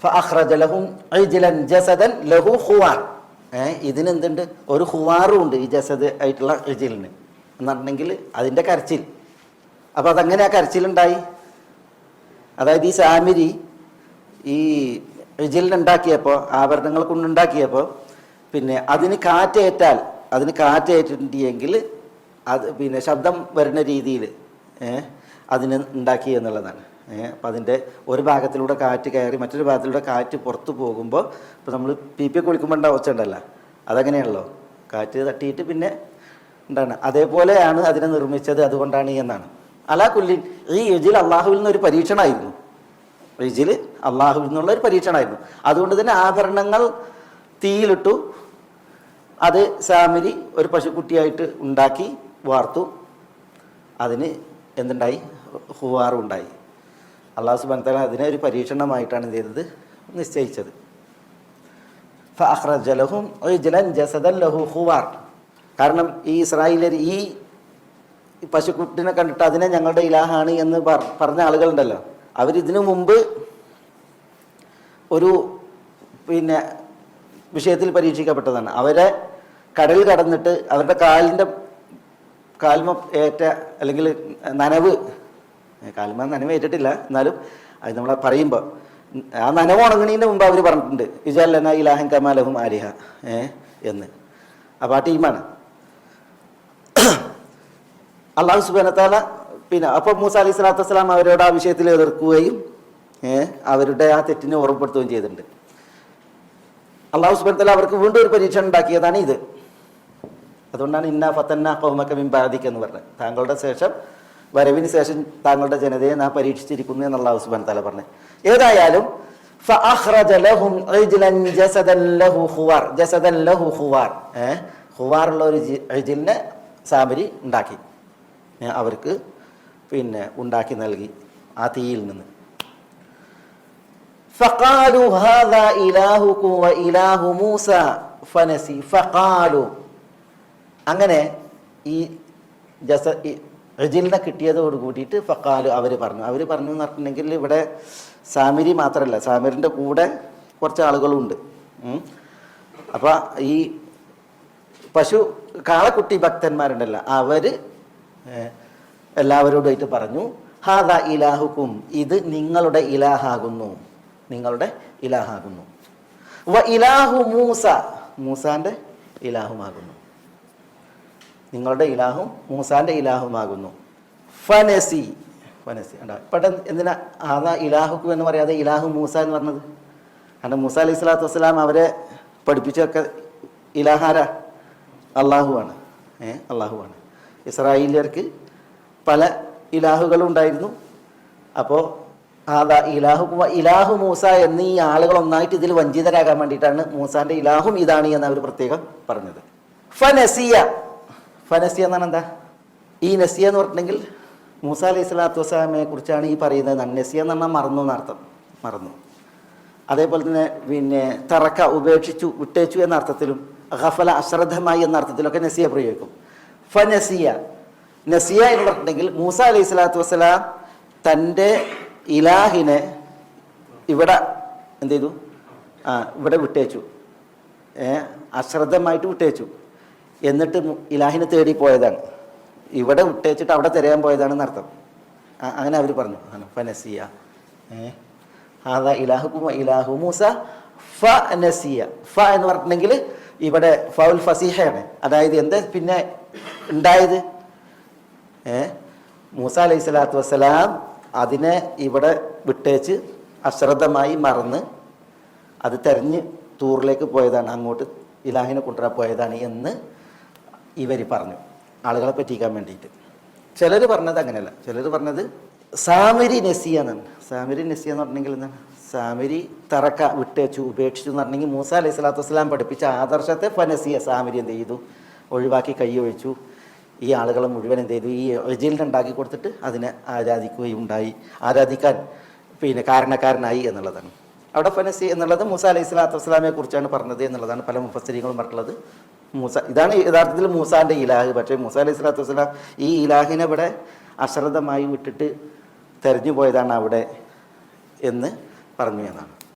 ഫഅഖ്റജ ലഹും ഇജ്ലൻ ജസദൻ ലഹു ഖുവാർ. ഇതിനെന്തുണ്ട്? ഒരു ഖുവാറും ഉണ്ട് ഈ ജസദ് ആയിട്ടുള്ള ഇജ്ലിന് എന്നുണ്ടെങ്കിൽ അതിൻ്റെ കരച്ചിൽ. അപ്പോൾ അതങ്ങനെ ആ കരച്ചിലുണ്ടായി. അതായത് ഈ സാമിരി ഈ ഇജ്ലിനുണ്ടാക്കിയപ്പോൾ, ആഭരണങ്ങൾ കൊണ്ടുണ്ടാക്കിയപ്പോൾ പിന്നെ അതിന് കാറ്റേറ്റിട്ടുണ്ടെങ്കിൽ അത് പിന്നെ ശബ്ദം വരുന്ന രീതിയിൽ അതിന് ഉണ്ടാക്കി എന്നുള്ളതാണ്. അപ്പം അതിൻ്റെ ഒരു ഭാഗത്തിലൂടെ കാറ്റ് കയറി മറ്റൊരു ഭാഗത്തിലൂടെ കാറ്റ് പുറത്തു പോകുമ്പോൾ, ഇപ്പോൾ നമ്മൾ പി കുളിക്കുമ്പോൾ ഉണ്ടാവും ഒച്ച ഉണ്ടല്ലോ, അതങ്ങനെയാണല്ലോ, കാറ്റ് തട്ടിയിട്ട് പിന്നെ എന്താണ്, അതേപോലെയാണ് അതിനെ നിർമ്മിച്ചത്, അതുകൊണ്ടാണ് എന്നാണ്. അലാ കുല്ലിൻ ഈ ഇജ്ൽ അള്ളാഹുവിൽ നിന്നൊരു പരീക്ഷണമായിരുന്നു. ഇജ്ൽ അള്ളാഹുവിൽ നിന്നുള്ള ഒരു പരീക്ഷണമായിരുന്നു. അതുകൊണ്ട് തന്നെ ആഭരണങ്ങൾ തീയിലിട്ടു. അത് സാമിരി ഒരു പശുക്കുട്ടിയായിട്ട് ഉണ്ടാക്കി വാർത്തു. അതിന് എന്തുണ്ടായി? ഹുവാറും ഉണ്ടായി. അള്ളാഹു സുബ്ഹാനഹു വ തആല അതിനെ ഒരു പരീക്ഷണമായിട്ടാണ് എന്ത് ചെയ്തത്? നിശ്ചയിച്ചത്. ഫഅഖ്റജ ലഹും ഇജ്ലൻ ജസദൻ ലഹു ഖുവാർ. കാരണം ഈ ഇസ്രായേലിയർ ഈ പശുക്കുട്ടിനെ കണ്ടിട്ട് അതിനെ ഞങ്ങളുടെ ഇലാഹാണ് എന്ന് പറഞ്ഞ ആളുകളുണ്ടല്ലോ, അവരിതിനു മുമ്പ് ഒരു പിന്നെ വിഷയത്തിൽ പരീക്ഷിക്കപ്പെട്ടതാണ്. അവരെ കടൽ കടന്നിട്ട് അവരുടെ കാൽമ ഏറ്റ അല്ലെങ്കിൽ നനവ് ഏറ്റിട്ടില്ല, എന്നാലും അത് നമ്മളെ പറയുമ്പോൾ ആ നനവ് ഉണങ്ങണീൻ്റെ മുമ്പ് അവർ പറഞ്ഞിട്ടുണ്ട് ഇജഅൽ ഇലാഹൻ കമാ ലഹും ആലിഹ എന്ന്. അപ്പോൾ ആ ടീമാണ്. അള്ളാഹു സുബ്ഹാനഹു വ തആല പിന്നെ അപ്പോൾ മൂസ അലൈഹി സ്വലാത്തു വസ്സലാം അവരോട് ആ വിഷയത്തിൽ എതിർക്കുകയും അവരുടെ ആ തെറ്റിനെ ഓർമ്മപ്പെടുത്തുകയും ചെയ്തിട്ടുണ്ട്. അള്ളാഹു സുബ്ഹാനഹു വ തആല അവർക്ക് വീണ്ടും ഒരു പരീക്ഷണം ഉണ്ടാക്കിയതാണ് ഇത്. അതുകൊണ്ടാണ് ഇന്നാ ഫതന്ന ഖൗമക മിൻ ബഅദിക എന്ന് പറഞ്ഞത്. താങ്കളുടെ വരവിന് ശേഷം താങ്കളുടെ ജനതയെ നാം പരീക്ഷിച്ചിരിക്കുന്നു എന്ന് അള്ളാഹു സുബ്ഹാനഹു വ തആല പറഞ്ഞു. ഏതായാലും ഫഅഖ്റജ ലഹും ഇജ്ലൻ ജസദൻ ലഹു ഖുവാർ. ജസദൻ ലഹു ഖുവാർ, ഖുവാറുള്ള ഒരു ഇജ്ലിനെ സാമരി ഉണ്ടാക്കി, അവർക്ക് പിന്നെ ഉണ്ടാക്കി നൽകി ആ തീയിൽ നിന്ന്. ഫഖാലു ഹാദാ ഇലാഹുകും വ ഇലാഹു മൂസ ഫനസി. ഫഖാലു, അങ്ങനെ ഈ ഇജ്ലിനെ കിട്ടിയതോട് കൂടിയിട്ട് ഫഖാലു അവർ പറഞ്ഞു എന്ന് പറഞ്ഞിട്ടുണ്ടെങ്കിൽ ഇവിടെ സാമിരി മാത്രമല്ല, സാമിരിൻ്റെ കൂടെ കുറച്ച് ആളുകളുണ്ട്. അപ്പോൾ ഈ കാളക്കുട്ടി ഭക്തന്മാരുണ്ടല്ലോ, അവർ എല്ലാവരോടായിട്ട് പറഞ്ഞു ഹാദാ ഇലാഹുക്കും, ഇത് നിങ്ങളുടെ ഇലാഹാകുന്നു, വ ഇലാഹു മൂസ, മൂസാന്റെ ഇലാഹുമാകുന്നു, നിങ്ങളുടെ ഇലാഹും മൂസാന്റെ ഇലാഹുമാകുന്നു. ഫനസി പെട്ടെന്ന് എന്തിനാ ഹാദാ ഇലാഹുക്കും എന്ന് പറയാതെ ഇലാഹു മൂസ എന്ന് പറഞ്ഞത്? കാരണം മൂസ അലൈഹി സ്വലാത്തു വസ്സലാം അവരെ പഠിപ്പിച്ചൊക്കെ ഇലാഹാര അള്ളാഹുവാണ്. ഇസ്രായേലിയർക്ക് പല ഇലാഹുകളും ഉണ്ടായിരുന്നു. അപ്പോൾ അതാ ഇലാഹു മൂസ എന്നീ ആളുകൾ ഒന്നായിട്ട് ഇതിൽ വഞ്ചിതരാകാൻ വേണ്ടിയിട്ടാണ് മൂസാന്റെ ഇലാഹും ഇതാണ് എന്ന് അവർ പ്രത്യേകം പറഞ്ഞത്. ഫനസിയ എന്നാണ് എന്താ? ഈ നസിയ എന്ന് പറഞ്ഞിട്ടുണ്ടെങ്കിൽ മൂസ അലൈഹി സ്വലാത്തു വസ്സലാമിനെ കുറിച്ചാണ് ഈ പറയുന്നത്. നസിയ എന്ന് പറഞ്ഞാൽ മറന്നു. അതേപോലെ തന്നെ പിന്നെ തറക്ക ഉപേക്ഷിച്ചു, വിട്ടേച്ചു എന്ന അർത്ഥത്തിലും ഗഫല അശ്രദ്ധമായി എന്ന അർത്ഥത്തിലൊക്കെ നസിയ പ്രയോഗിക്കും. ഫനസിയ എന്ന് പറഞ്ഞിട്ടുണ്ടെങ്കിൽ മൂസ അലൈഹി സ്വലാത്തു വസ്സലാം തൻ്റെ ഇലാഹിനെ ഇവിടെ എന്ത് ചെയ്തു? ഇവിടെ വിട്ടേച്ചു, അശ്രദ്ധമായിട്ട് വിട്ടേച്ചു. എന്നിട്ട് ഇലാഹിനെ തേടി പോയതാണ്. ഇവിടെ വിട്ടേച്ചിട്ട് അവിടെ തിരയാൻ പോയതാണെന്ന് അർത്ഥം. അങ്ങനെ അവർ പറഞ്ഞു ഫനസിയ. ഇലാഹുക്കും ഇലാഹു മൂസ ഫനസിയ. എന്ന് പറഞ്ഞിട്ടുണ്ടെങ്കിൽ ഇവിടെ ഫൗൽ ഫസീഹയാണ്. അതായത് എന്താ പിന്നെ ഉണ്ടായത്? മൂസ അലൈഹി സ്വലാത്തു വസ്സലാം അതിനെ ഇവിടെ വിട്ടേച്ച് അശ്രദ്ധമായി മറന്ന് അത് തെരഞ്ഞ് തൂറിലേക്ക് പോയതാണ്, അങ്ങോട്ട് ഇലാഹിനെ കൊണ്ടുവരാൻ പോയതാണ് എന്ന് ഇവർ പറഞ്ഞു, ആളുകളെ പറ്റിക്കാൻ വേണ്ടിയിട്ട്. ചിലർ പറഞ്ഞത് അങ്ങനെയല്ല, ചിലർ പറഞ്ഞത് സാമിരി നസിയ എന്നാണ്. സാമിരി നസിയ എന്ന് പറഞ്ഞെങ്കിൽ എന്താണ്? സാമിരി തറക്ക വിട്ടേച്ചു, ഉപേക്ഷിച്ചു എന്ന് പറഞ്ഞെങ്കിൽ മൂസ അലൈഹി സ്വലാത്തു വസ്സലാം പഠിപ്പിച്ച ആദർശത്തെ ഫനസിയ സാമിരി എന്ത് ചെയ്തു? ഒഴിവാക്കി, കൈ ഒഴിച്ചു. ഈ ആളുകളെ മുഴുവൻ എന്ത് ചെയ്തു? ഈ ഇജ്ലിനെ ഉണ്ടാക്കി കൊടുത്തിട്ട് അതിനെ ആരാധിക്കാൻ പിന്നെ കാരണക്കാരനായി എന്നുള്ളതാണ്. അവിടെ ഫനസി എന്നുള്ളത് മൂസ അലൈഹി സ്വലാത്തു വസ്സലാമിനെ കുറിച്ചാണ് പറഞ്ഞത് എന്നുള്ളതാണ് പല മുഫസ്സിരീങ്ങളും പറഞ്ഞിട്ടുള്ളത്. ഇതാണ് യഥാർത്ഥത്തിൽ മൂസാന്റെ ഇലാഹ്. പക്ഷേ മൂസ അലൈഹി സ്വലാത്തു വസ്സലാം ഈ ഇലാഹിനെ ഇവിടെ അശ്രദ്ധമായി വിട്ടിട്ട് തെരഞ്ഞു പോയതാണ് അവിടെ എന്ന് പറഞ്ഞു എന്നാണ്.